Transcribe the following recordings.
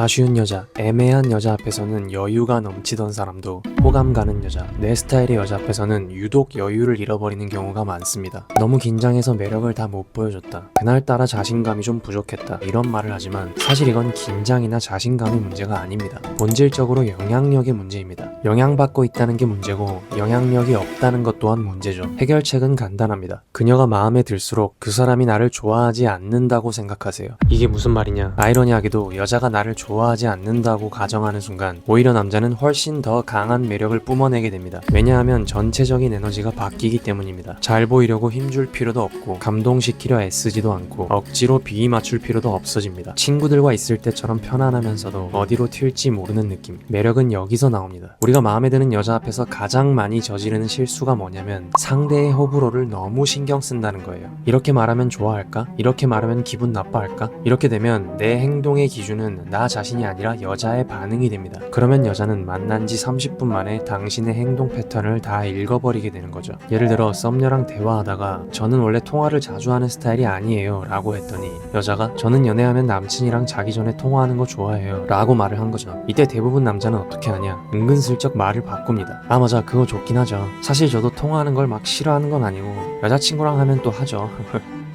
아쉬운 여자, 애매한 여자 앞에서는 여유가 넘치던 사람도 호감 가는 여자, 내 스타일의 여자 앞에서는 유독 여유를 잃어버리는 경우가 많습니다. 너무 긴장해서 매력을 다 못 보여줬다. 그날따라 자신감이 좀 부족했다. 이런 말을 하지만 사실 이건 긴장이나 자신감의 문제가 아닙니다. 본질적으로 영향력의 문제입니다. 영향받고 있다는 게 문제고 영향력이 없다는 것 또한 문제죠. 해결책은 간단합니다. 그녀가 마음에 들수록 그 사람이 나를 좋아하지 않는다고 생각하세요. 이게 무슨 말이냐? 아이러니하게도 여자가 나를 좋아하지 않는다고 가정하는 순간 오히려 남자는 훨씬 더 강한 매력을 뿜어내게 됩니다. 왜냐하면 전체적인 에너지가 바뀌기 때문입니다. 잘 보이려고 힘줄 필요도 없고 감동시키려 애쓰지도 않고 억지로 비위 맞출 필요도 없어집니다. 친구들과 있을 때처럼 편안하면서도 어디로 튈지 모르는 느낌. 매력은 여기서 나옵니다. 우리가 마음에 드는 여자 앞에서 가장 많이 저지르는 실수가 뭐냐면 상대의 호불호를 너무 신경 쓴다는 거예요. 이렇게 말하면 좋아할까? 이렇게 말하면 기분 나빠할까? 이렇게 되면 내 행동의 기준은 나 자신이 아니라 여자의 반응이 됩니다. 그러면 여자는 만난 지 30분 만에 당신의 행동 패턴을 다 읽어버리게 되는 거죠. 예를 들어 썸녀랑 대화하다가 저는 원래 통화를 자주 하는 스타일이 아니에요 라고 했더니 여자가 저는 연애하면 남친이랑 자기 전에 통화하는 거 좋아해요 라고 말을 한 거죠. 이때 대부분 남자는 어떻게 하냐? 은근슬쩍 말을 바꿉니다. 아 맞아 그거 좋긴 하죠. 사실 저도 통화하는 걸 막 싫어하는 건 아니고 여자친구랑 하면 또 하죠.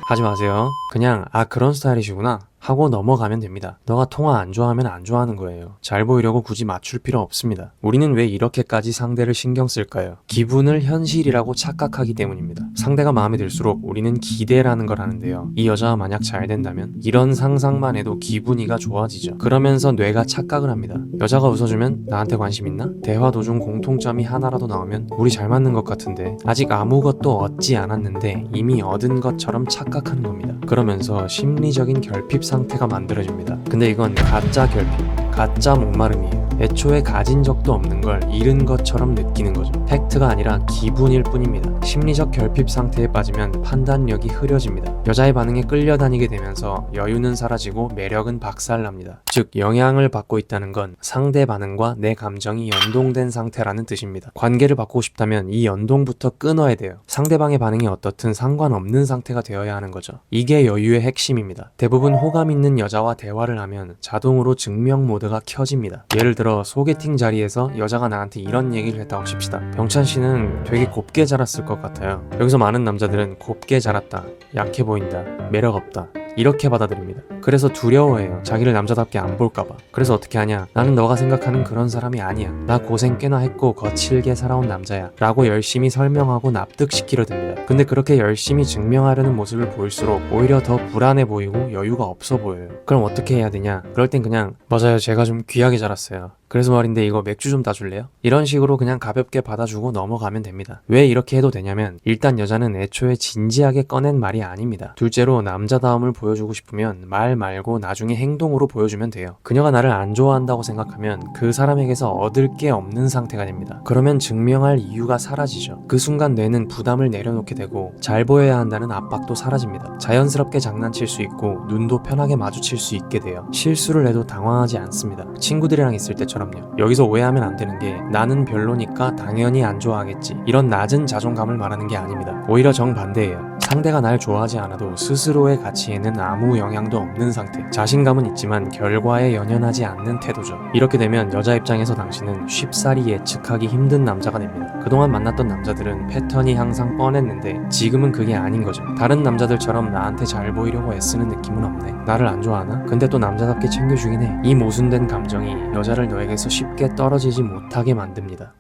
하지 마세요. 그냥 아 그런 스타일이시구나 하고 넘어가면 됩니다. 너가 통화 안 좋아하면 안 좋아하는 거예요. 잘 보이려고 굳이 맞출 필요 없습니다. 우리는 왜 이렇게까지 상대를 신경 쓸까요? 기분을 현실이라고 착각하기 때문입니다. 상대가 마음에 들수록 우리는 기대라는 걸 하는데요. 이 여자가 만약 잘 된다면 이런 상상만 해도 기분이가 좋아지죠. 그러면서 뇌가 착각을 합니다. 여자가 웃어주면 나한테 관심 있나? 대화 도중 공통점이 하나라도 나오면 우리 잘 맞는 것 같은데 아직 아무것도 얻지 않았는데 이미 얻은 것처럼 착각하는 겁니다. 그러면서 심리적인 결핍 상태가 만들어집니다. 근데 이건 가짜 결핍, 가짜 목마름이에요. 애초에 가진 적도 없는 걸 잃은 것처럼 느끼는 거죠. 팩트가 아니라 기분일 뿐입니다. 심리적 결핍 상태에 빠지면 판단력이 흐려집니다. 여자의 반응에 끌려다니게 되면서 여유는 사라지고 매력은 박살납니다. 즉 영향을 받고 있다는 건 상대 반응과 내 감정이 연동된 상태라는 뜻입니다. 관계를 바꾸고 싶다면 이 연동부터 끊어야 돼요. 상대방의 반응이 어떻든 상관없는 상태가 되어야 하는 거죠. 이게 여유의 핵심입니다. 대부분 호감 있는 여자와 대화를 하면 자동으로 증명 모드가 켜집니다. 예를 들어 소개팅 자리에서 여자가 나한테 이런 얘기를 했다고 칩시다. 병찬 씨는 되게 곱게 자랐을 것 같아요. 여기서 많은 남자들은 곱게 자랐다, 약해 보인다, 매력 없다 이렇게 받아들입니다. 그래서 두려워해요. 자기를 남자답게 안 볼까봐. 그래서 어떻게 하냐? 나는 너가 생각하는 그런 사람이 아니야. 나 고생 꽤나 했고 거칠게 살아온 남자야 라고 열심히 설명하고 납득시키려 듭니다. 근데 그렇게 열심히 증명하려는 모습을 보일수록 오히려 더 불안해 보이고 여유가 없어 보여요. 그럼 어떻게 해야 되냐? 그럴 땐 그냥 맞아요 제가 좀 귀하게 자랐어요. 그래서 말인데 이거 맥주 좀 따줄래요? 이런 식으로 그냥 가볍게 받아주고 넘어가면 됩니다. 왜 이렇게 해도 되냐면 일단 여자는 애초에 진지하게 꺼낸 말이 아닙니다. 둘째로 남자다움을 보여주고 싶으면 말 말고 나중에 행동으로 보여주면 돼요. 그녀가 나를 안 좋아한다고 생각하면 그 사람에게서 얻을 게 없는 상태가 됩니다. 그러면 증명할 이유가 사라지죠. 그 순간 뇌는 부담을 내려놓게 되고 잘 보여야 한다는 압박도 사라집니다. 자연스럽게 장난칠 수 있고 눈도 편하게 마주칠 수 있게 돼요. 실수를 해도 당황하지 않습니다. 친구들이랑 있을 때처럼요. 여기서 오해하면 안 되는 게 나는 별로니까 당연히 안 좋아하겠지 이런 낮은 자존감을 말하는 게 아닙니다. 오히려 정반대예요. 상대가 날 좋아하지 않아도 스스로의 가치에는 아무 영향도 없는 상태. 자신감은 있지만 결과에 연연하지 않는 태도죠. 이렇게 되면 여자 입장에서 당신은 쉽사리 예측하기 힘든 남자가 됩니다. 그동안 만났던 남자들은 패턴이 항상 뻔했는데 지금은 그게 아닌 거죠. 다른 남자들처럼 나한테 잘 보이려고 애쓰는 느낌은 없네. 나를 안 좋아하나? 근데 또 남자답게 챙겨주긴 해. 이 모순된 감정이 여자를 너에게서 쉽게 떨어지지 못하게 만듭니다.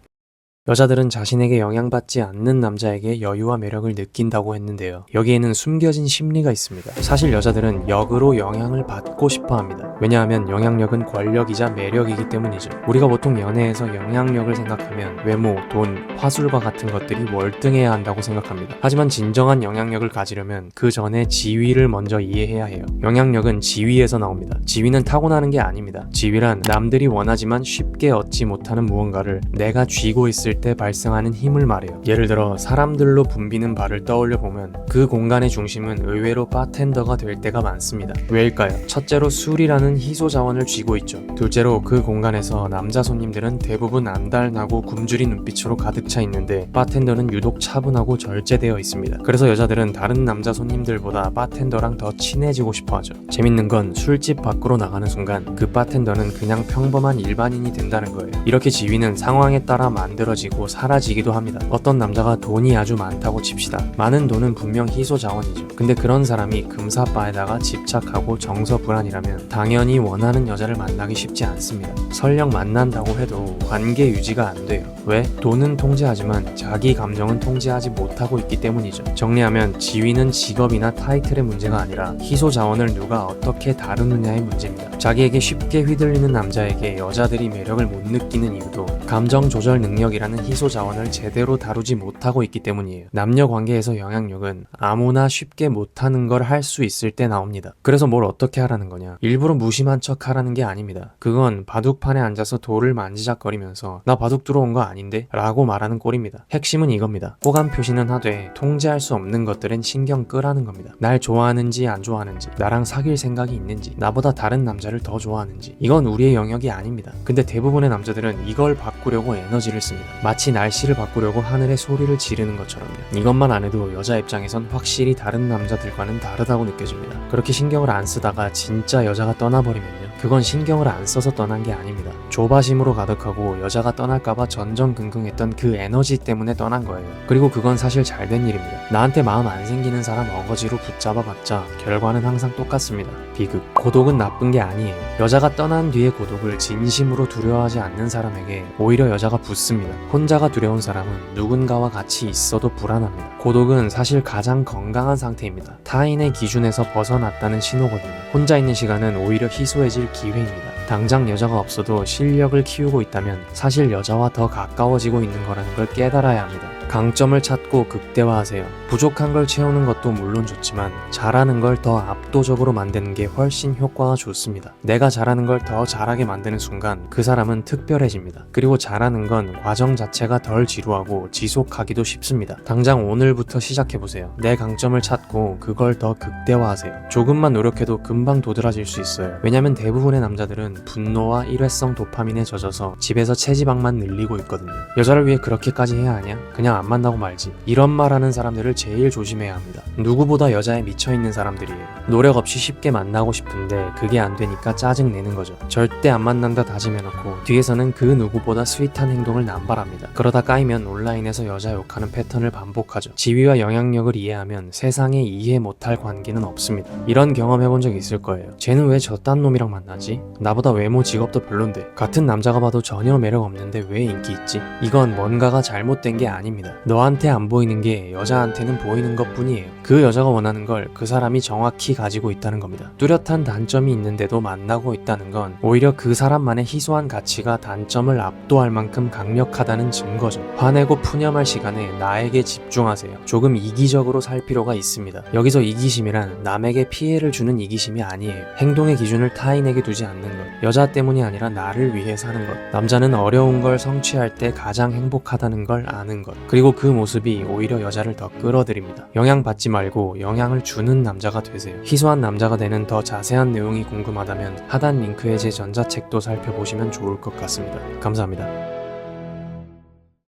여자들은 자신에게 영향받지 않는 남자에게 여유와 매력을 느낀다고 했는데요. 여기에는 숨겨진 심리가 있습니다. 사실 여자들은 역으로 영향을 받고 싶어 합니다. 왜냐하면 영향력은 권력이자 매력이기 때문이죠. 우리가 보통 연애에서 영향력을 생각하면 외모, 돈, 화술과 같은 것들이 월등해야 한다고 생각합니다. 하지만 진정한 영향력을 가지려면 그 전에 지위를 먼저 이해해야 해요. 영향력은 지위에서 나옵니다. 지위는 타고나는 게 아닙니다. 지위란 남들이 원하지만 쉽게 얻지 못하는 무언가를 내가 쥐고 있을 될 때 발생하는 힘을 말해요. 예를 들어 사람들로 붐비는 바를 떠올려 보면 그 공간의 중심은 의외로 바텐더가 될 때가 많습니다. 왜일까요? 첫째로 술이라는 희소 자원을 쥐고 있죠. 둘째로 그 공간에서 남자 손님들은 대부분 안달나고 굶주린 눈빛으로 가득 차 있는데 바텐더는 유독 차분하고 절제되어 있습니다. 그래서 여자들은 다른 남자 손님들보다 바텐더랑 더 친해지고 싶어 하죠. 재밌는 건 술집 밖으로 나가는 순간 그 바텐더는 그냥 평범한 일반인이 된다는 거예요. 이렇게 지위는 상황에 따라 만들어지고 사라지기도 합니다. 어떤 남자가 돈이 아주 많다고 칩시다. 많은 돈은 분명 희소 자원이죠. 근데 그런 사람이 금사빠에다가 집착하고 정서불안이라면 당연히 원하는 여자를 만나기 쉽지 않습니다. 설령 만난다고 해도 관계 유지가 안 돼요. 왜? 돈은 통제하지만 자기 감정은 통제하지 못하고 있기 때문이죠. 정리하면 지위는 직업이나 타이틀의 문제가 아니라 희소 자원을 누가 어떻게 다루느냐의 문제입니다. 자기에게 쉽게 휘둘리는 남자에게 여자들이 매력을 못 느끼는 이유도 감정 조절 능력이라는 희소 자원을 제대로 다루지 못하고 있기 때문이에요. 남녀 관계에서 영향력은 아무나 쉽게 못하는 걸 할 수 있을 때 나옵니다. 그래서 뭘 어떻게 하라는 거냐? 일부러 무심한 척 하라는 게 아닙니다. 그건 바둑판에 앉아서 돌을 만지작거리면서 나 바둑 들어온 거 아닌데? 라고 말하는 꼴입니다. 핵심은 이겁니다. 호감 표시는 하되 통제할 수 없는 것들은 신경 끄라는 겁니다. 날 좋아하는지 안 좋아하는지, 나랑 사귈 생각이 있는지, 나보다 다른 남자를 더 좋아하는지, 이건 우리의 영역이 아닙니다. 근데 대부분의 남자들은 이걸 바꾸려고 에너지를 씁니다. 마치 날씨를 바꾸려고 하늘에 소리를 지르는 것처럼요. 이것만 안 해도 여자 입장에선 확실히 다른 남자들과는 다르다고 느껴집니다. 그렇게 신경을 안 쓰다가 진짜 여자가 떠나버리면요, 그건 신경을 안 써서 떠난 게 아닙니다. 조바심으로 가득하고 여자가 떠날까봐 전전긍긍했던 그 에너지 때문에 떠난 거예요. 그리고 그건 사실 잘된 일입니다. 나한테 마음 안 생기는 사람 어거지로 붙잡아봤자 결과는 항상 똑같습니다. 비극. 고독은 나쁜 게 아니에요. 여자가 떠난 뒤의 고독을 진심으로 두려워하지 않는 사람에게 오히려 여자가 붙습니다. 혼자가 두려운 사람은 누군가와 같이 있어도 불안합니다. 고독은 사실 가장 건강한 상태입니다. 타인의 기준에서 벗어났다는 신호거든요. 혼자 있는 시간은 오히려 희소해질 기회입니다. 당장 여자가 없어도 실력을 키우고 있다면 사실 여자와 더 가까워지고 있는 거라는 걸 깨달아야 합니다. 강점을 찾고 극대화하세요. 부족한 걸 채우는 것도 물론 좋지만 잘하는 걸 더 압도적으로 만드는 게 훨씬 효과가 좋습니다. 내가 잘하는 걸 더 잘하게 만드는 순간 그 사람은 특별해집니다. 그리고 잘하는 건 과정 자체가 덜 지루하고 지속하기도 쉽습니다. 당장 오늘부터 시작해보세요. 내 강점을 찾고 그걸 더 극대화하세요. 조금만 노력해도 금방 도드라질 수 있어요. 왜냐면 대부분의 남자들은 분노와 일회성 도파민에 젖어서 집에서 체지방만 늘리고 있거든요. 여자를 위해 그렇게까지 해야 하냐? 그냥 안 만나고 말지. 이런 말 하는 사람들을 제일 조심해야 합니다. 누구보다 여자에 미쳐있는 사람들이에요. 노력 없이 쉽게 만나고 싶은데 그게 안 되니까 짜증내는 거죠. 절대 안 만난다 다짐해놓고 뒤에서는 그 누구보다 스윗한 행동을 남발합니다. 그러다 까이면 온라인에서 여자 욕하는 패턴을 반복하죠. 지위와 영향력을 이해하면 세상에 이해 못할 관계는 없습니다. 이런 경험 해본 적 있을 거예요. 쟤는 왜 저딴 놈이랑 만나지? 나보다 외모 직업도 별론데, 같은 남자가 봐도 전혀 매력 없는데 왜 인기 있지? 이건 뭔가가 잘못된 게 아닙니다. 너한테 안 보이는 게 여자한테는 보이는 것 뿐이에요. 그 여자가 원하는 걸 그 사람이 정확히 가지고 있다는 겁니다. 뚜렷한 단점이 있는데도 만나고 있다는 건 오히려 그 사람만의 희소한 가치가 단점을 압도할 만큼 강력하다는 증거죠. 화내고 푸념할 시간에 나에게 집중하세요. 조금 이기적으로 살 필요가 있습니다. 여기서 이기심이란 남에게 피해를 주는 이기심이 아니에요. 행동의 기준을 타인에게 두지 않는 것. 여자 때문이 아니라 나를 위해 사는 것. 남자는 어려운 걸 성취할 때 가장 행복하다는 걸 아는 것. 그리고 그 모습이 오히려 여자를 더 끌어들입니다. 영향받지 말고 영향을 주는 남자가 되세요. 희소한 남자가 되는 더 자세한 내용이 궁금하다면 하단 링크의 제 전자책도 살펴보시면 좋을 것 같습니다. 감사합니다.